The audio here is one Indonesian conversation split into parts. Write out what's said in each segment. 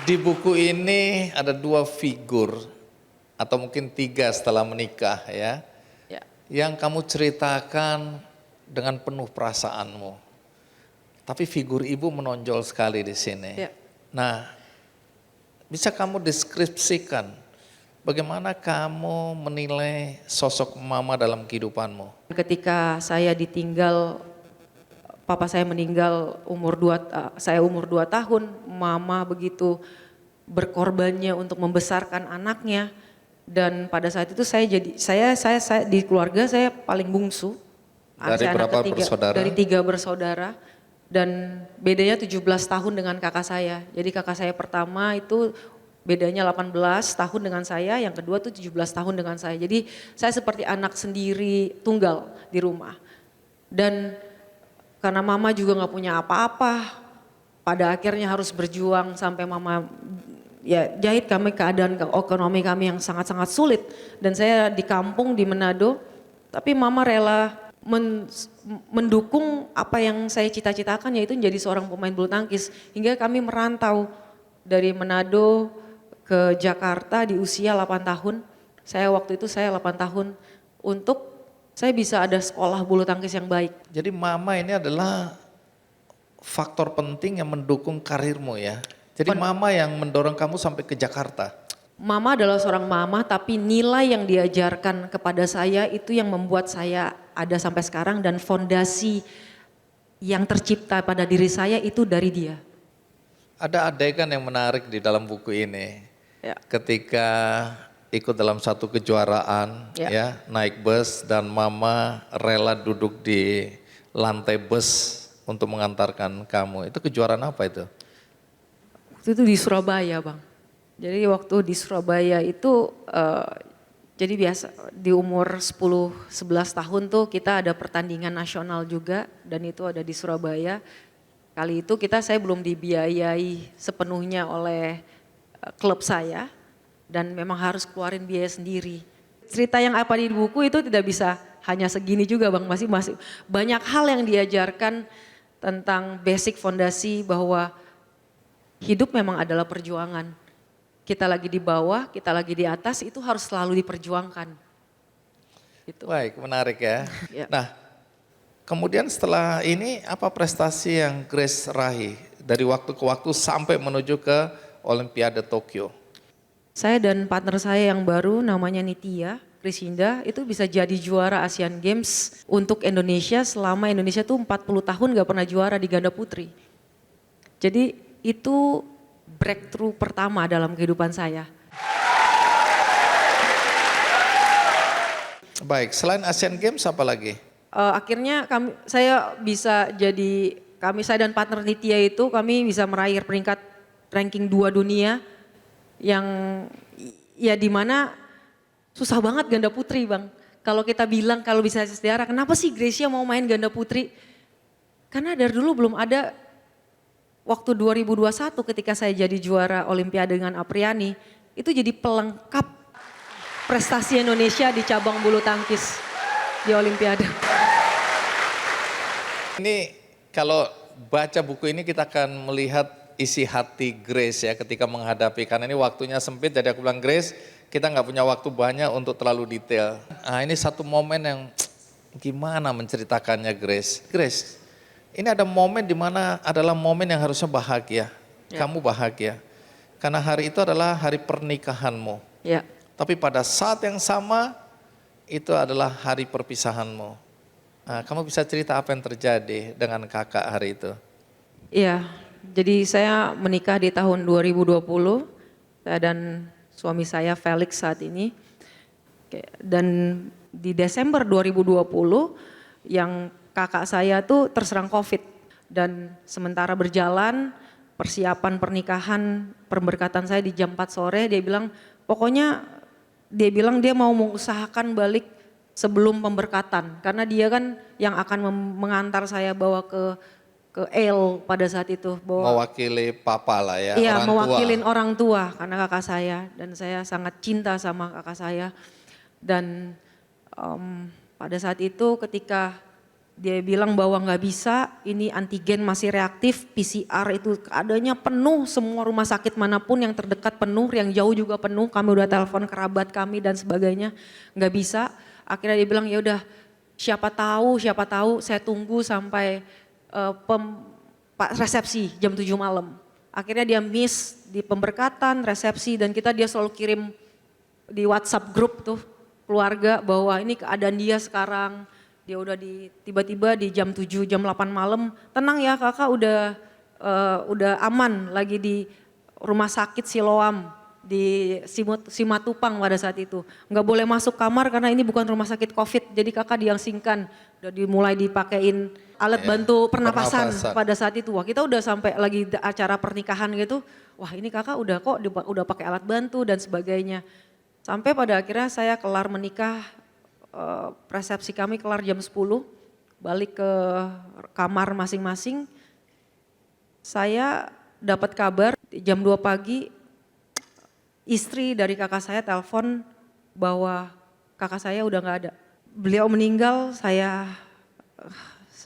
Di buku ini ada dua figur atau mungkin tiga setelah menikah ya, Ya. yang kamu ceritakan dengan penuh perasaanmu. Tapi figur ibu menonjol sekali di sini. Ya. Nah, bisa kamu deskripsikan bagaimana kamu menilai sosok mama dalam kehidupanmu? Ketika saya ditinggal, papa saya meninggal saya umur 2 tahun, mama begitu berkorbannya untuk membesarkan anaknya. Dan pada saat itu saya di keluarga saya paling bungsu. Dari Saya anak berapa ketiga bersaudara? dari 3 bersaudara dan bedanya 17 tahun dengan kakak saya. Jadi kakak saya pertama itu bedanya 18 tahun dengan saya, yang kedua tuh 17 tahun dengan saya. Jadi saya seperti anak sendiri tunggal di rumah. Dan karena mama juga nggak punya apa-apa, pada akhirnya harus berjuang sampai mama ya jahit kami keadaan ekonomi kami yang sangat-sangat sulit. Dan saya di kampung di Manado, tapi mama rela mendukung apa yang saya cita-citakan, yaitu menjadi seorang pemain bulu tangkis. Hingga kami merantau dari Manado ke Jakarta di usia 8 tahun. Waktu itu saya 8 tahun untuk saya bisa ada sekolah bulu tangkis yang baik. Jadi mama ini adalah faktor penting yang mendukung karirmu ya. Jadi mama yang mendorong kamu sampai ke Jakarta. Mama adalah seorang mama, tapi nilai yang diajarkan kepada saya itu yang membuat saya ada sampai sekarang, dan fondasi yang tercipta pada diri saya itu dari dia. Ada adegan yang menarik di dalam buku ini. Ya. Ketika ikut dalam satu kejuaraan ya, naik bus dan mama rela duduk di lantai bus untuk mengantarkan kamu. Itu kejuaraan apa itu? Waktu itu di Surabaya, Bang. Jadi waktu di Surabaya itu jadi biasa di umur 10-11 tahun tuh kita ada pertandingan nasional juga, dan itu ada di Surabaya. Kali itu saya belum dibiayai sepenuhnya oleh klub saya, dan memang harus keluarin biaya sendiri. Cerita yang apa di buku itu tidak bisa hanya segini juga, Bang. Masih banyak hal yang diajarkan tentang basic fondasi bahwa hidup memang adalah perjuangan. Kita lagi di bawah, kita lagi di atas, itu harus selalu diperjuangkan. Gitu. Baik, menarik ya. Ya. Nah, kemudian setelah ini apa prestasi yang Grace raih dari waktu ke waktu sampai menuju ke Olimpiade Tokyo? Saya dan partner saya yang baru namanya Nitya Krishinda itu bisa jadi juara Asian Games untuk Indonesia selama Indonesia tuh 40 tahun gak pernah juara di ganda putri. Jadi itu breakthrough pertama dalam kehidupan saya. Baik, selain Asian Games apa lagi? Akhirnya saya dan partner Nitya itu kami bisa meraih peringkat ranking 2 dunia, yang ya dimana susah banget ganda putri, Bang. Kalau kita bilang kalau bisa sejarah, kenapa sih Gracia mau main ganda putri? Karena dari dulu belum ada. Waktu 2021 ketika saya jadi juara Olimpiade dengan Apriani, itu jadi pelengkap prestasi Indonesia di cabang bulu tangkis di Olimpiade. Ini kalau baca buku ini kita akan melihat isi hati Grace ya ketika menghadapi, karena ini waktunya sempit, jadi aku bilang Grace, kita nggak punya waktu banyak untuk terlalu detail. Nah, ini satu momen yang gimana menceritakannya Grace. Grace, ini ada momen di mana adalah momen yang harusnya bahagia. Ya. Kamu bahagia. Karena hari itu adalah hari pernikahanmu. Ya. Tapi pada saat yang sama itu adalah hari perpisahanmu. Nah, kamu bisa cerita apa yang terjadi dengan kakak hari itu? Iya, jadi saya menikah di tahun 2020, saya dan suami saya Felix saat ini. Dan di Desember 2020 yang kakak saya tuh terserang COVID, dan sementara berjalan persiapan pernikahan, pemberkatan saya di jam 4 sore, dia bilang dia mau mengusahakan balik sebelum pemberkatan, karena dia kan yang akan mengantar saya bawa ke El pada saat itu. Mewakili papa lah ya, iya, orang mewakilin tua. orang tua karena kakak saya, dan saya sangat cinta sama kakak saya. Dan pada saat itu ketika Dia bilang bahwa nggak bisa, ini antigen masih reaktif, PCR itu keadaannya penuh, semua rumah sakit manapun yang terdekat penuh, yang jauh juga penuh. Kami udah telepon kerabat kami dan sebagainya, nggak bisa. Akhirnya dia bilang ya udah, siapa tahu, saya tunggu sampai resepsi jam 7 malam. Akhirnya dia miss di pemberkatan, resepsi, dan dia selalu kirim di WhatsApp grup tuh keluarga bahwa ini keadaan dia sekarang. Dia udah tiba-tiba di jam 7, jam 8 malam, tenang ya kakak udah aman lagi di rumah sakit Siloam di Simatupang pada saat itu. Nggak boleh masuk kamar karena ini bukan rumah sakit COVID, jadi kakak diasingkan. Udah dimulai dipakein alat bantu pernapasan pada saat itu. Wah kita udah sampai lagi acara pernikahan gitu, wah ini kakak udah pakai alat bantu dan sebagainya. Sampai pada akhirnya saya kelar menikah, resepsi kami kelar jam 10, balik ke kamar masing-masing. Saya dapat kabar jam 2 pagi, istri dari kakak saya telepon bahwa kakak saya udah gak ada. Beliau meninggal, saya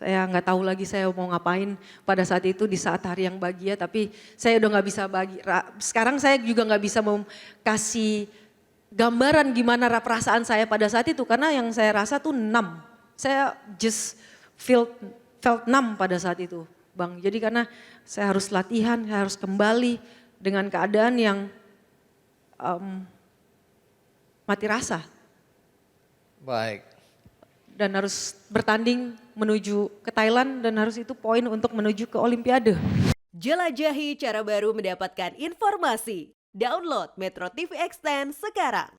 nggak tahu lagi saya mau ngapain pada saat itu di saat hari yang bahagia, tapi saya udah nggak bisa bagi. Sekarang saya juga nggak bisa kasih gambaran gimana perasaan saya pada saat itu, karena yang saya rasa tuh numb. Saya just felt numb pada saat itu, Bang. Jadi karena saya harus latihan, saya harus kembali dengan keadaan yang mati rasa. Baik. Dan harus bertanding menuju ke Thailand dan harus itu poin untuk menuju ke Olimpiade. Jelajahi cara baru mendapatkan informasi. Download Metro TV Extend sekarang.